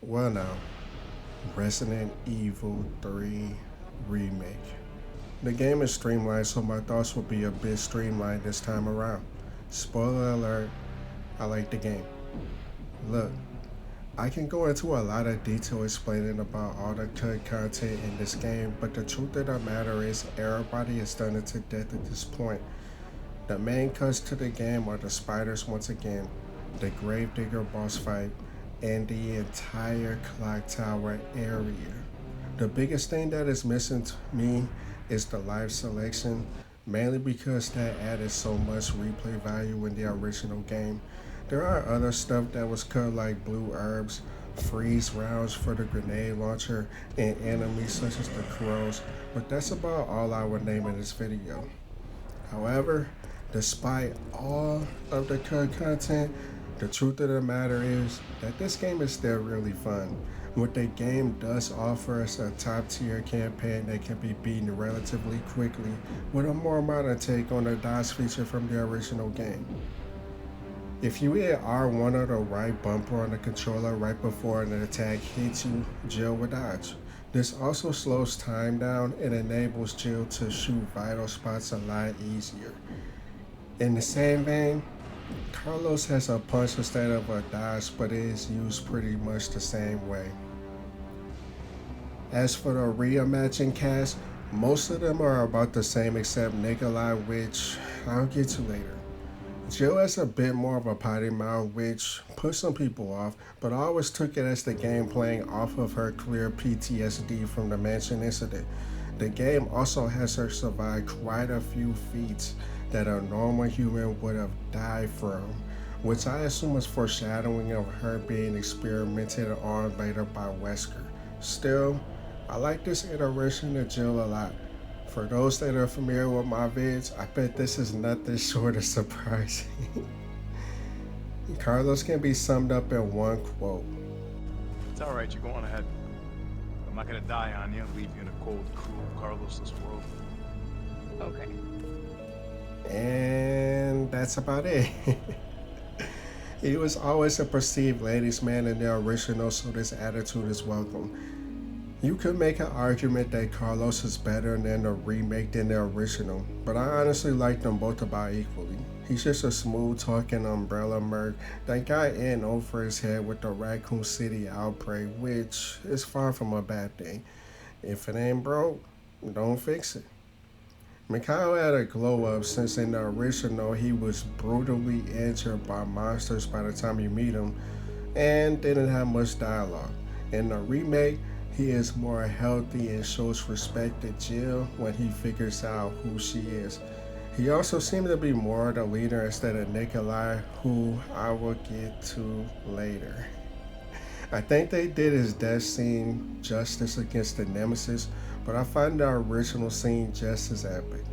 Well, now, Resident Evil 3 Remake. The game is streamlined, so my thoughts will be a bit streamlined this time around. Spoiler alert, I like the game. Look, I can go into a lot of detail explaining about all the cut content in this game, but the truth of the matter is everybody is done it to death at this point. The main cuts to the game are the spiders once again, the Gravedigger boss fight, and the entire clock tower area. The biggest thing that is missing to me is the live selection, mainly because that added so much replay value in the original game. There are other stuff that was cut like blue herbs, freeze rounds for the grenade launcher, and enemies such as the crows, but that's about all I would name in this video. However, despite all of the cut content, the truth of the matter is that this game is still really fun. What the game does offer is a top tier campaign that can be beaten relatively quickly with a more modern take on the dodge feature from the original game. If you hit R1 or the right bumper on the controller right before an attack hits you, Jill will dodge. This also slows time down and enables Jill to shoot vital spots a lot easier. In the same vein, Carlos has a punch instead of a dodge, but it is used pretty much the same way. As for the reimagined cast, most of them are about the same except Nikolai, which I'll get to later. Jill has a bit more of a potty mouth, which put some people off, but I always took it as the game playing off of her clear PTSD from the mansion incident. The game also has her survive quite a few feats that a normal human would have died from, which I assume is foreshadowing of her being experimented on later by Wesker. Still, I like this iteration of Jill a lot. For those that are familiar with my vids, I bet this is nothing short of surprising. Carlos can be summed up in one quote. It's alright, you go on ahead. I'm not gonna die on you, leave you in a cold, cruel, Carlosless world. Okay. And that's about it. He was always a perceived ladies' man in the original, so this attitude is welcome. You could make an argument that Carlos is better than the remake than the original, but I honestly like them both about equally. He's just a smooth talking umbrella merc that got in over his head with the Raccoon City outbreak, which is far from a bad thing. If it ain't broke, don't fix it. Mikhail had a glow up since in the original he was brutally injured by monsters by the time you meet him and didn't have much dialogue. In the remake, he is more healthy and shows respect to Jill when he figures out who she is. He also seemed to be more the leader instead of Nikolai, who I will get to later. I think they did his death scene justice against the Nemesis, but I find the original scene just as epic.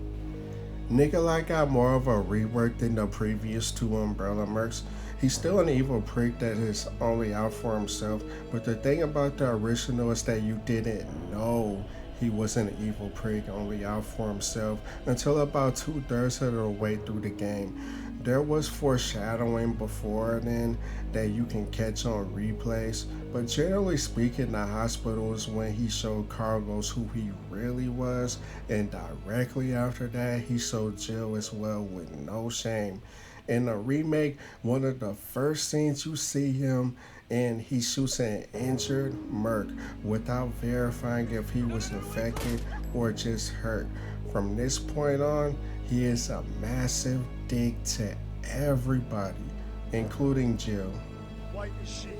Nikolai got more of a rework than the previous two Umbrella Mercs. He's still an evil prick that is only out for himself, but the thing about the original is that you didn't know he was an evil prick only out for himself until about 2/3 of the way through the game. There was foreshadowing before then that you can catch on replays, but generally speaking, the hospital is when he showed Carlos who he really was, and directly after that, he showed Jill as well with no shame. In the remake, one of the first scenes you see him and he shoots an injured merc without verifying if he was infected or just hurt. From this point on, he is a massive dick to everybody, including Jill. White as shit.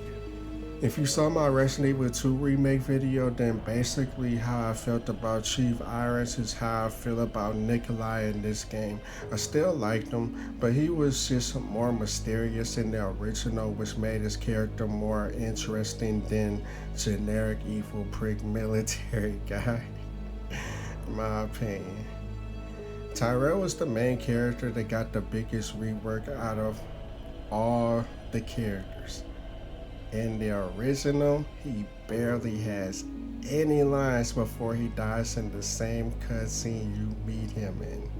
If you saw my Resident Evil 2 remake video, then basically how I felt about Chief Irons is how I feel about Nikolai in this game. I still liked him, but he was just more mysterious in the original, which made his character more interesting than generic evil prick military guy, in my opinion. Tyrell was the main character that got the biggest rework out of all the characters. In the original, he barely has any lines before he dies in the same cutscene you meet him in.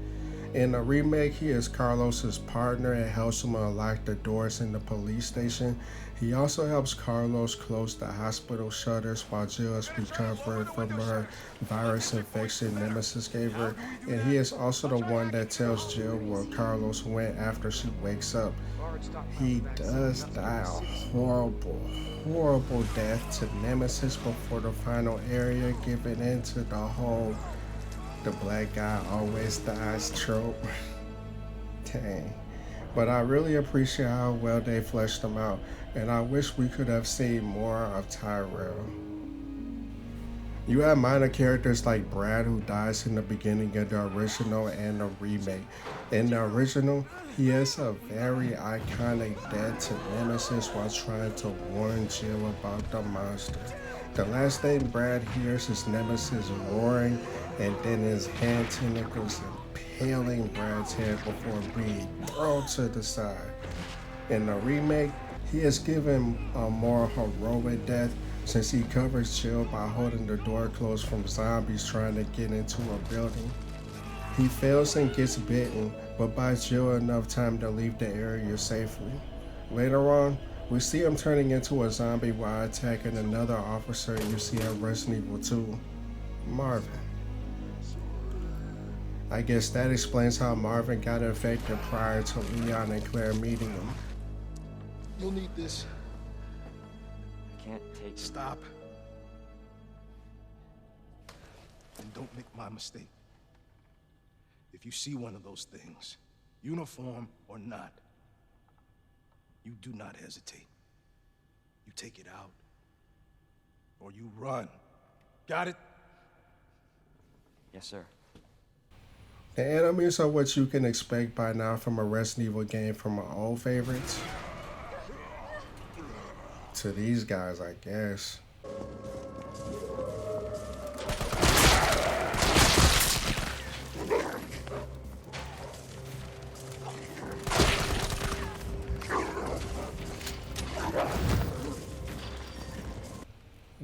In the remake, he is Carlos's partner and helps him unlock the doors in the police station. He also helps Carlos close the hospital shutters while Jill is recovering from her virus infection Nemesis gave her. And he is also the one that tells Jill where Carlos went after she wakes up. He does die a horrible death to Nemesis before the final area, giving into the whole the black guy always dies trope. Dang. But I really appreciate how well they fleshed him out, and I wish we could have seen more of Tyrell. You have minor characters like Brad, who dies in the beginning of the original and the remake. In the original, he has a very iconic death to Nemesis while trying to warn Jill about the monster. The last thing Brad hears is Nemesis roaring, and then his hand tentacles impaling Brad's head before being thrown to the side. In the remake, he is given a more heroic death since he covers Jill by holding the door closed from zombies trying to get into a building. He fails and gets bitten, but buys Jill enough time to leave the area safely. Later on, we see him turning into a zombie while attacking another officer you see in Resident Evil 2, Marvin. I guess that explains how Marvin got infected prior to Leon and Claire meeting him. You'll need this. I can't take... Stop. And don't make my mistake. If you see one of those things, uniform or not, you do not hesitate. You take it out, or you run. Got it? Yes, sir. The enemies are what you can expect by now from a Resident Evil game from my old favorites to these guys, I guess.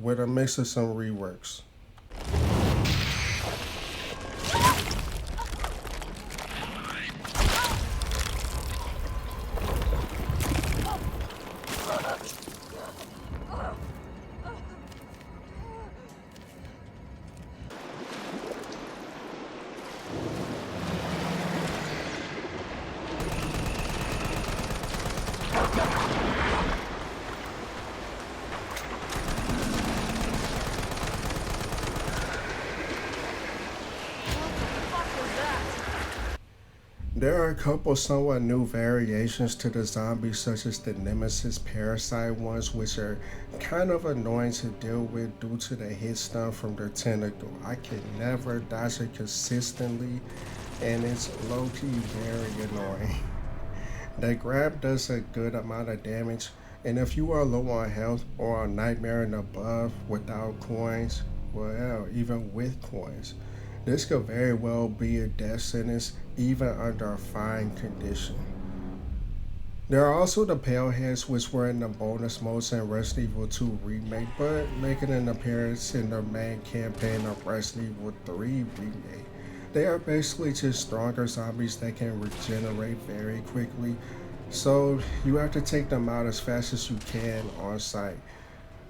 With a mix of some reworks. There are a couple somewhat new variations to the zombies, such as the Nemesis parasite ones, which are kind of annoying to deal with due to the hit stun from their tentacle. I can never dodge it consistently, and it's low-key very annoying. The grab does a good amount of damage, and if you are low on health or on Nightmare and above without coins, well, even with coins, this could very well be a death sentence, even under a fine condition. There are also the Paleheads, which were in the bonus modes in Resident Evil 2 Remake, but making an appearance in the main campaign of Resident Evil 3 Remake. They are basically just stronger zombies that can regenerate very quickly, so you have to take them out as fast as you can on sight.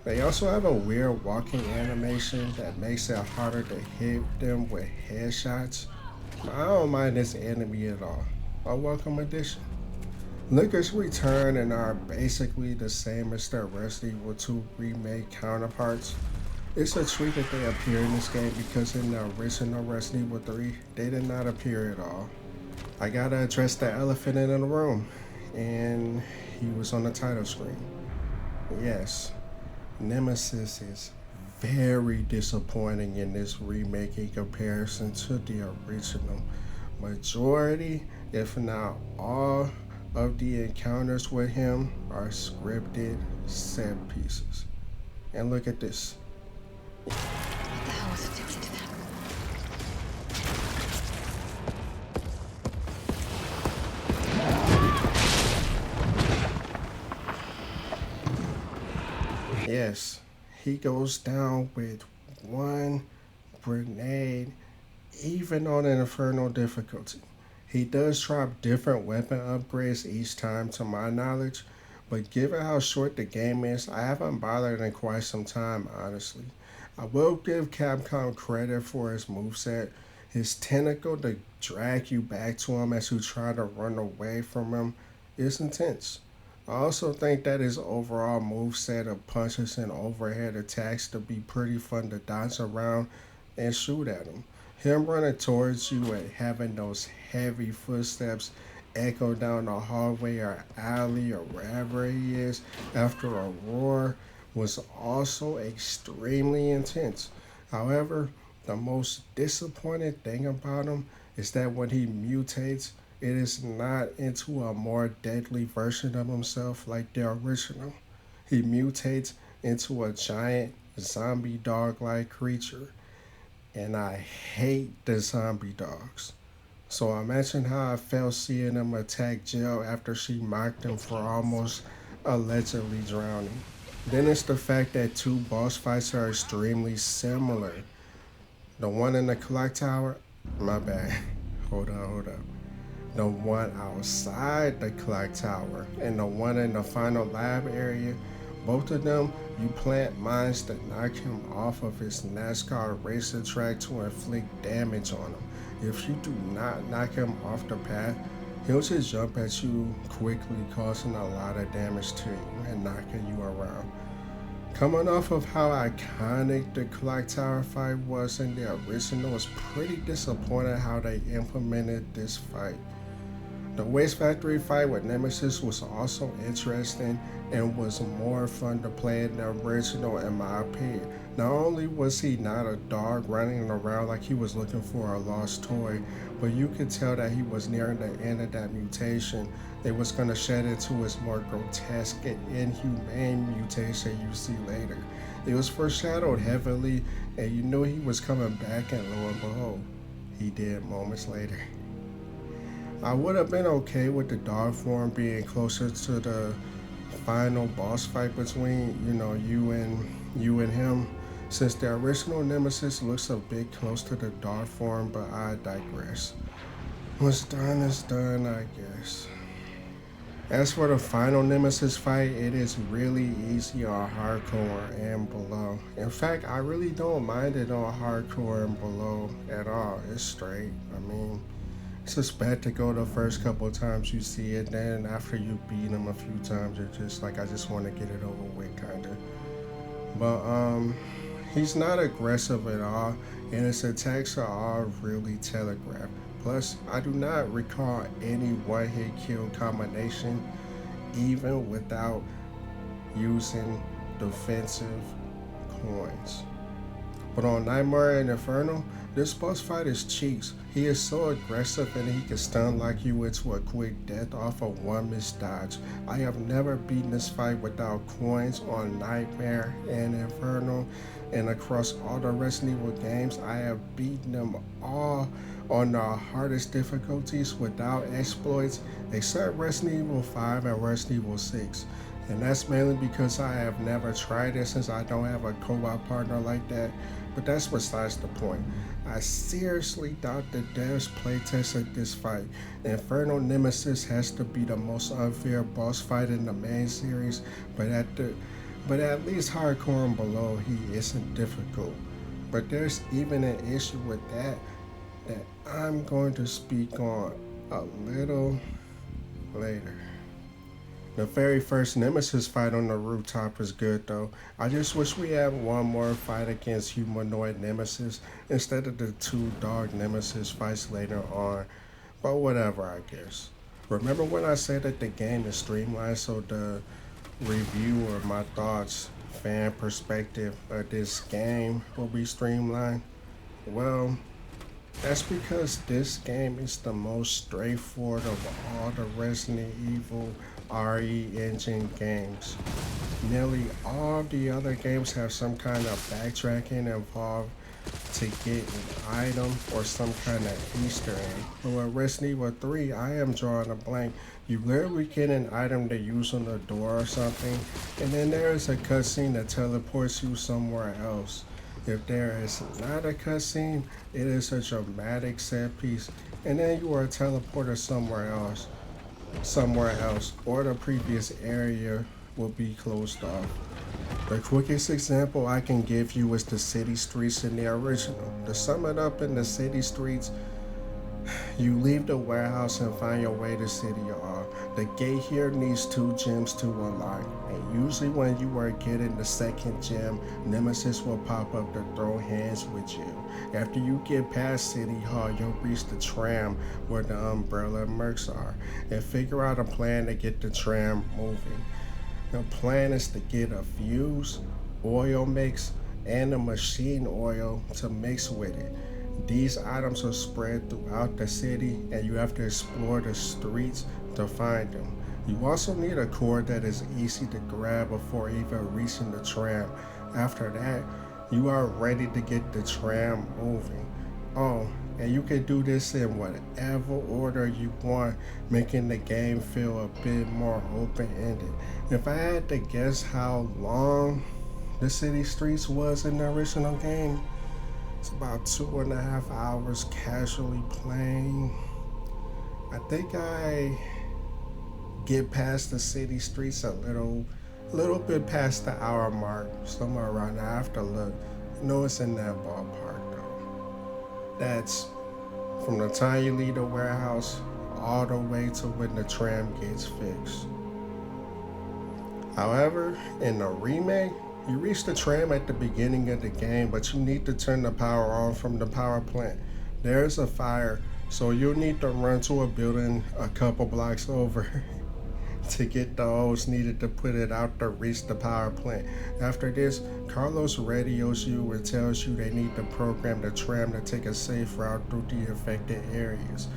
They also have a weird walking animation that makes it harder to hit them with headshots. I don't mind this enemy at all. A welcome addition. Lickers return and are basically the same as their Resident Evil 2 Remake counterparts. It's a treat that they appear in this game because in the original Resident Evil 3, they did not appear at all. I gotta address the elephant in the room, and he was on the title screen. Yes. Nemesis is very disappointing in this remake in comparison to the original. Majority, if not all, of the encounters with him are scripted set pieces. And look at this. What the hell was it doing to them? Yes, he goes down with one grenade, even on an Inferno difficulty. He does drop different weapon upgrades each time to my knowledge, but given how short the game is, I haven't bothered in quite some time, honestly. I will give Capcom credit for his moveset. His tentacle to drag you back to him as you try to run away from him is intense. I also think that his overall moveset of punches and overhead attacks to be pretty fun to dodge around and shoot at him. Him running towards you and having those heavy footsteps echo down the hallway or alley or wherever he is after a roar was also extremely intense. However, the most disappointing thing about him is that when he mutates, it is not into a more deadly version of himself like the original. He mutates into a giant zombie dog like creature, and I hate the zombie dogs. So imagine how I felt seeing him attack Jill after she mocked him for almost allegedly drowning. Then it's the fact that two boss fights are extremely similar. The one in the clock tower, my bad. Hold up. The one outside the clock tower and the one in the final lab area, both of them, you plant mines that knock him off of his NASCAR racer track to inflict damage on him. If you do not knock him off the path, he'll just jump at you quickly, causing a lot of damage to you and knocking you around. Coming off of how iconic the clock tower fight was in the original, was pretty disappointed how they implemented this fight. The Waste Factory fight with Nemesis was also interesting and was more fun to play in the original in my opinion. Not only was he not a dog running around like he was looking for a lost toy, but you could tell that he was nearing the end of that mutation. It was going to shed into his more grotesque and inhumane mutation you see later. It was foreshadowed heavily, and you knew he was coming back, and lo and behold, he did moments later. I would have been okay with the dog form being closer to the final boss fight between, you and him, since the original Nemesis looks a bit close to the dog form, but I digress. What's done is done, I guess. As for the final Nemesis fight, it is really easy on hardcore and below. In fact, I really don't mind it on hardcore and below at all. It's straight. I mean, it's just bad to go the first couple of times you see it, then after you beat him a few times, you're just like, I just want to get it over with, kinda. But he's not aggressive at all, and his attacks are all really telegraphed. Plus, I do not recall any one-hit kill combination, even without using defensive coins. But on Nightmare and Inferno, this boss fight is cheeks. He is so aggressive and he can stun like you into a quick death off of one missed dodge. I have never beaten this fight without coins on Nightmare and Inferno, and across all the Resident Evil games, I have beaten them all on the hardest difficulties without exploits, except Resident Evil 5 and Resident Evil 6. And that's mainly because I have never tried it since I don't have a co-op partner like that, but that's besides the point. I seriously doubt the devs playtested this fight. Inferno Nemesis has to be the most unfair boss fight in the main series, but at least hardcore and below, he isn't difficult. But there's even an issue with that I'm going to speak on a little later. The very first Nemesis fight on the rooftop is good though. I just wish we had one more fight against humanoid Nemesis instead of the two dog Nemesis fights later on. But whatever, I guess. Remember when I said that the game is streamlined, so the review or my thoughts, fan perspective of this game will be streamlined? Well, that's because this game is the most straightforward of all the Resident Evil RE engine games. Nearly all the other games have some kind of backtracking involved to get an item or some kind of Easter egg. But with Resident Evil 3, I am drawing a blank. You literally get an item to use on the door or something, and then there is a cutscene that teleports you somewhere else. If there is not a cutscene, it is a dramatic set piece, and then you are teleported somewhere else, or the previous area will be closed off. The quickest example I can give you is the city streets in the original. To sum it up, in the city streets, you leave the warehouse and find your way to City Hall. The gate here needs 2 gems to unlock, and usually when you are getting the second gem, Nemesis will pop up to throw hands with you. After you get past City Hall, you'll reach the tram where the Umbrella Mercs are, and figure out a plan to get the tram moving. The plan is to get a fuse, oil mix, and a machine oil to mix with it. These items are spread throughout the city, and you have to explore the streets to find them. You also need a cord that is easy to grab before even reaching the tram. After that, you are ready to get the tram moving. Oh, and you can do this in whatever order you want, making the game feel a bit more open-ended. If I had to guess how long the city streets was in the original game, it's about 2.5 hours casually playing. I think I get past the city streets a little bit past the hour mark, somewhere around there. I have to look. No, it's in that ballpark though. That's from the time you leave the warehouse all the way to when the tram gets fixed. However, in the remake, you reach the tram at the beginning of the game, but you need to turn the power on from the power plant. There's a fire, so you'll need to run to a building a couple blocks over to get the hose needed to put it out to reach the power plant. After this, Carlos radios you and tells you they need to program the tram to take a safe route through the affected areas.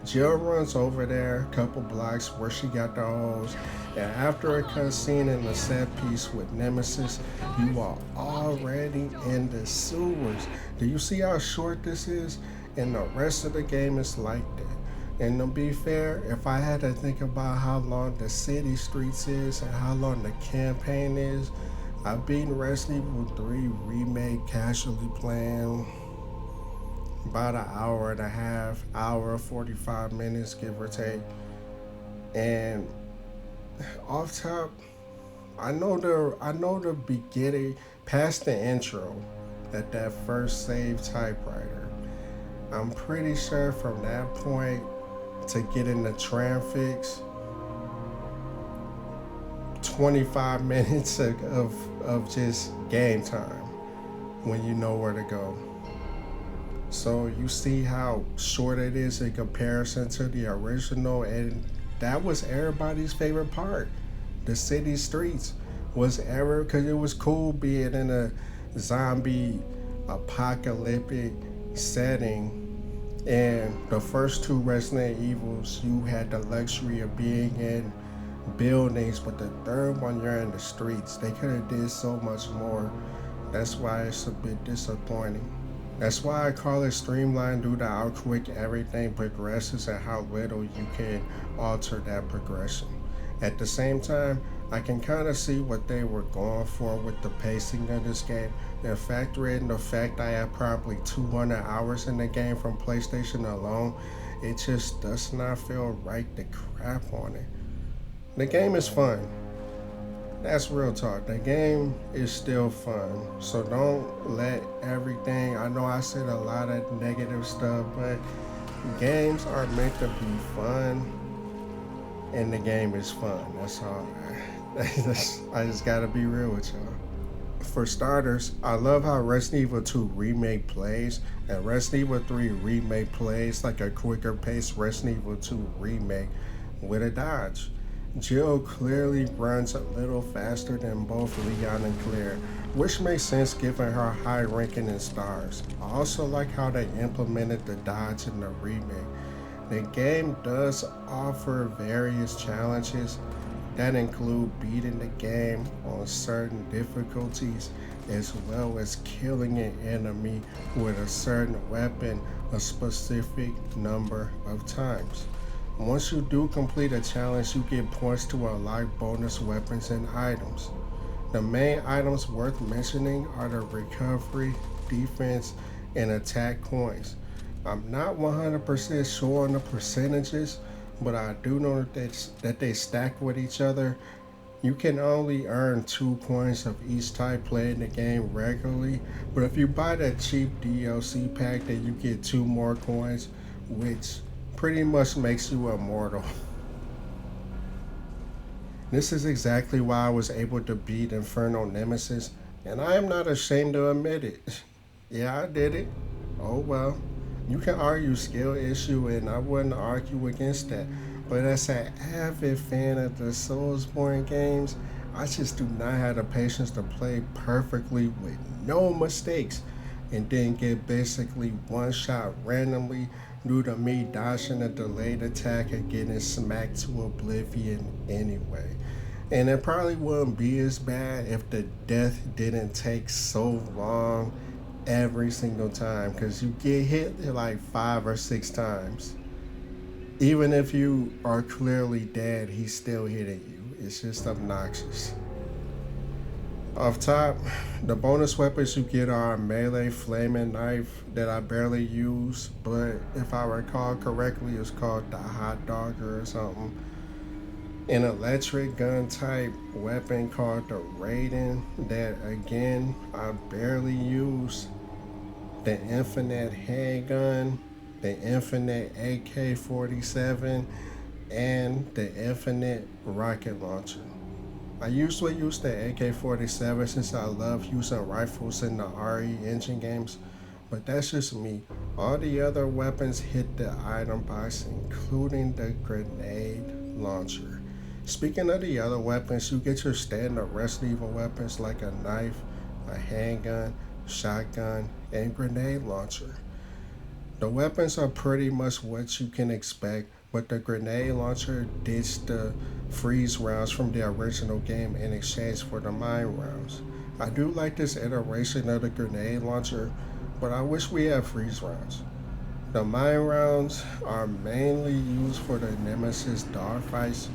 Jill runs over there a couple blocks where she got the hose, and after a cutscene in the set piece with Nemesis, you are already in the sewers. Do you see how short this is? And the rest of the game is like that. And to be fair, if I had to think about how long the city streets is and how long the campaign is, I've beaten Resident Evil 3 Remake casually playing about an hour and a half, hour 45 minutes, give or take. And off top, I know the beginning, past the intro, that first save typewriter. I'm pretty sure from that point to get in the tram fix, 25 minutes of just game time when you know where to go. So you see how short it is in comparison to the original, and that was everybody's favorite part. The city streets was because it was cool being in a zombie apocalyptic setting. And the first 2 Resident Evils, you had the luxury of being in buildings, but the third one, you're in the streets. They could have did so much more. That's why it's a bit disappointing. That's why I call it Streamlined, due to how quick everything progresses and how little you can alter that progression. At the same time, I can kind of see what they were going for with the pacing of this game. And factor in the fact I have probably 200 hours in the game from PlayStation alone, it just does not feel right to crap on it. The game is fun. That's real talk. The game is still fun. So don't let everything, I know I said a lot of negative stuff, but games are meant to be fun, and the game is fun. That's all. I just gotta be real with y'all. For starters, I love how Resident Evil 2 Remake plays, and Resident Evil 3 Remake plays like a quicker paced Resident Evil 2 Remake with a dodge. Jill clearly runs a little faster than both Leon and Claire, which makes sense given her high ranking in stars. I also like how they implemented the dodge in the remake. The game does offer various challenges that include beating the game on certain difficulties, as well as killing an enemy with a certain weapon a specific number of times. Once you do complete a challenge, you get points to unlock bonus weapons and items. The main items worth mentioning are the recovery defense, and attack coins. I'm not 100% sure on the percentages, but I do know that they stack with each other. You can only earn 2 coins of each type playing the game regularly, but if you buy that cheap DLC pack, then you get 2 more coins, which pretty much makes you immortal. This is exactly why I was able to beat Inferno Nemesis, and I am not ashamed to admit it. Yeah, I did it. Oh well. You can argue skill issue, and I wouldn't argue against that. But as an avid fan of the Soulsborne games, I just do not have the patience to play perfectly with no mistakes and then get basically one shot randomly due to me dodging a delayed attack and getting smacked to oblivion anyway. And it probably wouldn't be as bad if the death didn't take so long every single time, because you get hit like 5 or 6 times. Even if you are clearly dead, he's still hitting you. It's just obnoxious. Off top, the bonus weapons you get are a melee flaming knife that I barely use, but if I recall correctly, it's called the hot dogger or something. An electric gun type weapon called the Raiden that again I barely use. The infinite handgun, the infinite AK-47, and the infinite rocket launcher. I usually use the AK-47 since I love using rifles in the RE engine games, but that's just me. All the other weapons hit the item box, including the grenade launcher. Speaking of the other weapons, you get your standard Resident Evil weapons like a knife, a handgun, shotgun, and grenade launcher. The weapons are pretty much what you can expect, but the grenade launcher ditched the freeze rounds from the original game in exchange for the mine rounds. I do like this iteration of the grenade launcher, but I wish we had freeze rounds. The mine rounds are mainly used for the Nemesis dogfights,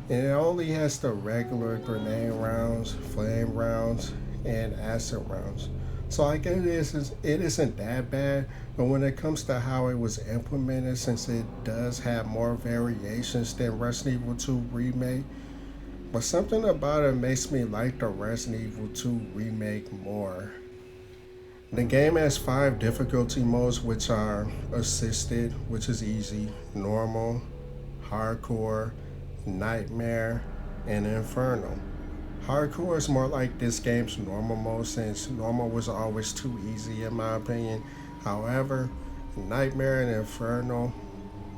and it only has the regular grenade rounds, flame rounds, and acid rounds. So I guess it isn't that bad, but when it comes to how it was implemented, since it does have more variations than Resident Evil 2 Remake, but something about it makes me like the Resident Evil 2 Remake more. The game has 5 difficulty modes, which are assisted, which is easy, normal, hardcore, nightmare, and inferno. Hardcore is more like this game's normal mode, since normal was always too easy in my opinion. However, nightmare and inferno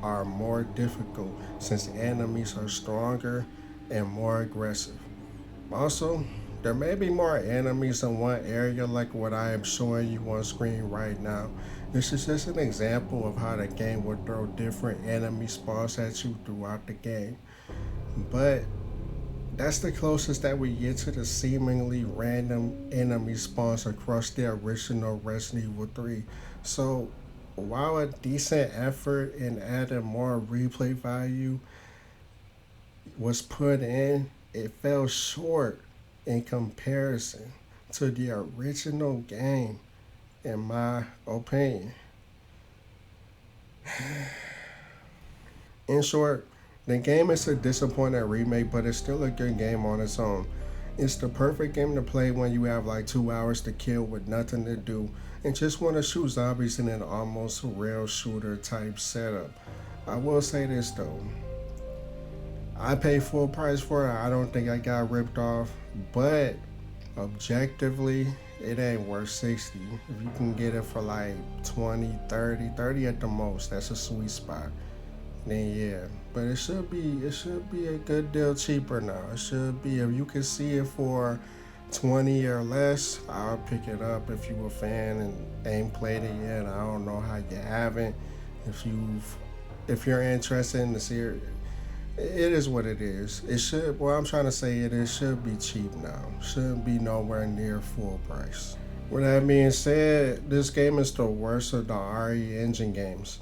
are more difficult since enemies are stronger and more aggressive. Also, there may be more enemies in one area like what I am showing you on screen right now. This is just an example of how the game will throw different enemy spawns at you throughout the game. But that's the closest that we get to the seemingly random enemy spawns across the original Resident Evil 3. So while a decent effort in adding more replay value was put in, it fell short in comparison to the original game, in my opinion. In short, the game is a disappointing remake, but it's still a good game on its own. It's the perfect game to play when you have like 2 hours to kill with nothing to do and just want to shoot zombies in an almost rail shooter type setup. I will say this though, I paid full price for it. I don't think I got ripped off, but objectively, it ain't worth 60. If you can get it for like 20, 30 at the most, that's a sweet spot. Then yeah, but it should be a good deal cheaper now. It should be, if you can see it for 20 or less, I'll pick it up if you a fan and ain't played it yet. I don't know how you haven't. If you're interested in the series, it is what it is. It should, well, I'm trying to say it should be cheap now. Shouldn't be nowhere near full price. With that being said, this game is the worst of the RE engine games.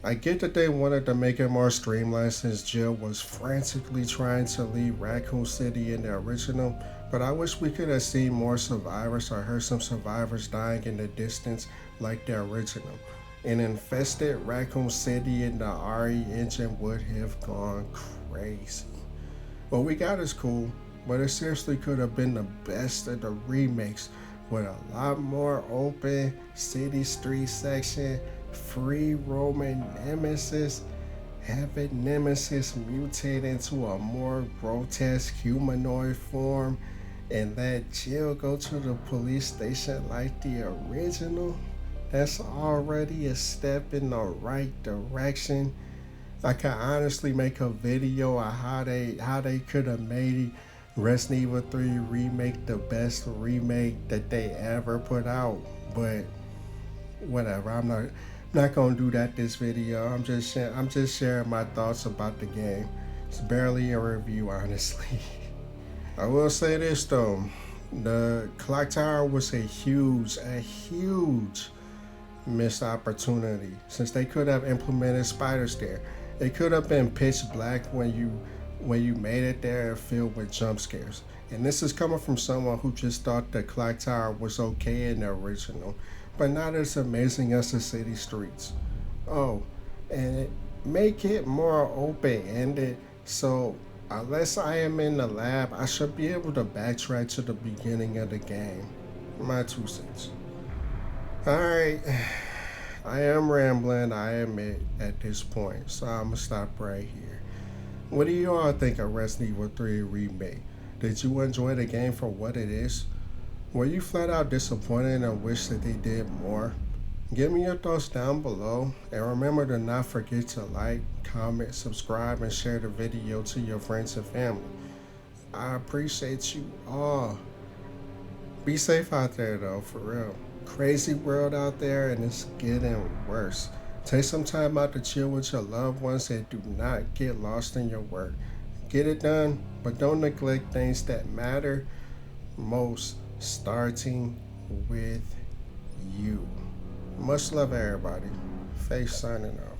I get that they wanted to make it more streamlined since Jill was frantically trying to leave Raccoon City in the original, But I wish we could have seen more survivors or heard some survivors dying in the distance like the original. An infested Raccoon City in the RE engine would have gone crazy. What we got is cool, but it seriously could have been the best of the remakes with a lot more open city street section, free roaming Nemesis, having Nemesis mutate into a more grotesque humanoid form, and let Jill go to the police station like the original. That's already a step in the right direction. I can honestly make a video on how they could have made Resident Evil 3 Remake the best remake that they ever put out, but whatever. I'm not gonna do that this video. I'm just sharing my thoughts about the game. It's barely a review, honestly. I will say this though, the clock tower was a huge missed opportunity, since they could have implemented spiders there. It could have been pitch black when you made it there and filled with jump scares. And this is coming from someone who just thought the clock tower was okay in the original, but not as amazing as the city streets. Oh, and make it more open-ended, so unless I am in the lab, I should be able to backtrack to the beginning of the game. My 2 cents. Alright, I am rambling, I admit, at this point, so I'm gonna stop right here. What do you all think of Resident Evil 3 Remake? Did you enjoy the game for what it is? Were you flat out disappointed and wish that they did more? Give me your thoughts down below, and remember to not forget to like, comment, subscribe, and share the video to your friends and family. I appreciate you all. Be safe out there though, for real. Crazy world out there, and it's getting worse. Take some time out to chill with your loved ones and do not get lost in your work. Get it done, but don't neglect things that matter most, starting with you. Much love, everybody. Face signing off.